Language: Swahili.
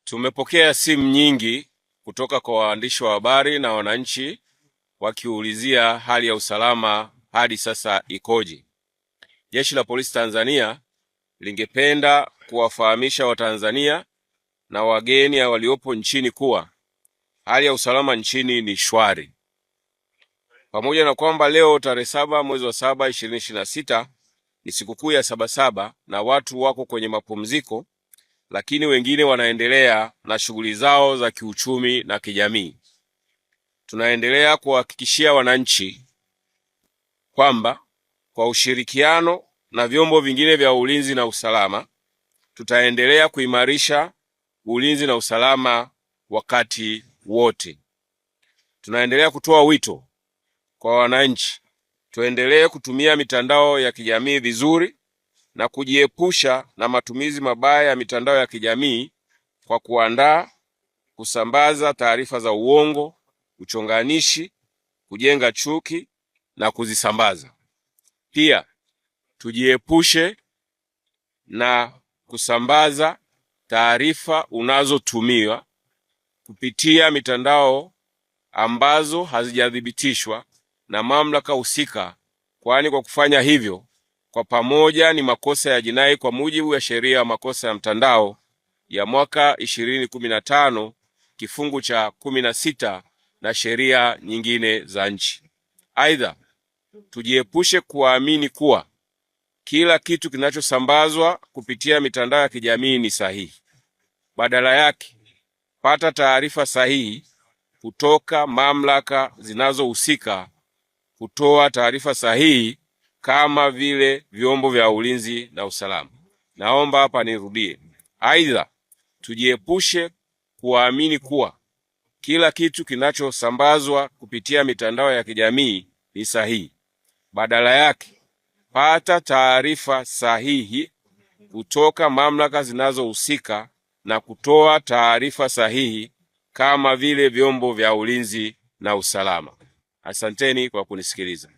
Tumepokea simu nyingi kutoka kwa waandishi wa habari na wananchi wakiulizia hali ya usalama hadi sasa ikoje. Jeshi la Polisi Tanzania lingependa kuwafahamisha Watanzania na wageni waliopo nchini kuwa hali ya usalama nchini ni shwari. Pamoja na kwamba leo tarehe 7 mwezi wa 7 2026 ni sikukuu ya Sabasaba na watu wako kwenye mapumziko, lakini wengine wanaendelea na shughuli zao za kiuchumi na kijamii. Tunaendelea kuhakikishia wananchi kwamba kwa ushirikiano na vyombo vingine vya ulinzi na usalama tutaendelea kuimarisha ulinzi na usalama wakati wote. Tunaendelea kutoa wito kwa wananchi tuendelee kutumia mitandao ya kijamii vizuri na kujiepusha na matumizi mabaya ya mitandao ya kijamii kwa kuandaa, kusambaza taarifa za uongo, uchonganishi, kujenga chuki na kuzisambaza. Pia tujiepushe na kusambaza taarifa unazotumiwa kupitia mitandao ambazo hazijathibitishwa na mamlaka husika, kwani kwa kufanya hivyo kwa pamoja ni makosa ya jinai kwa mujibu wa sheria ya makosa ya mtandao ya mwaka 2015 kifungu cha 16 na sheria nyingine za nchi. Aidha, tujiepushe kuamini kuwa kila kitu kinachosambazwa kupitia mitandao ya kijamii ni sahihi. Badala yake, pata taarifa sahihi kutoka mamlaka zinazohusika kutoa taarifa sahihi kama vile vyombo vya ulinzi na usalama. Naomba hapa nirudie. Aidha, tujiepushe kuamini kuwa kila kitu kinachosambazwa kupitia mitandao ya kijamii ni sahihi. Badala yake, pata taarifa sahihi kutoka mamlaka zinazohusika na kutoa taarifa sahihi kama vile vyombo vya ulinzi na usalama. Asanteni kwa kunisikiliza.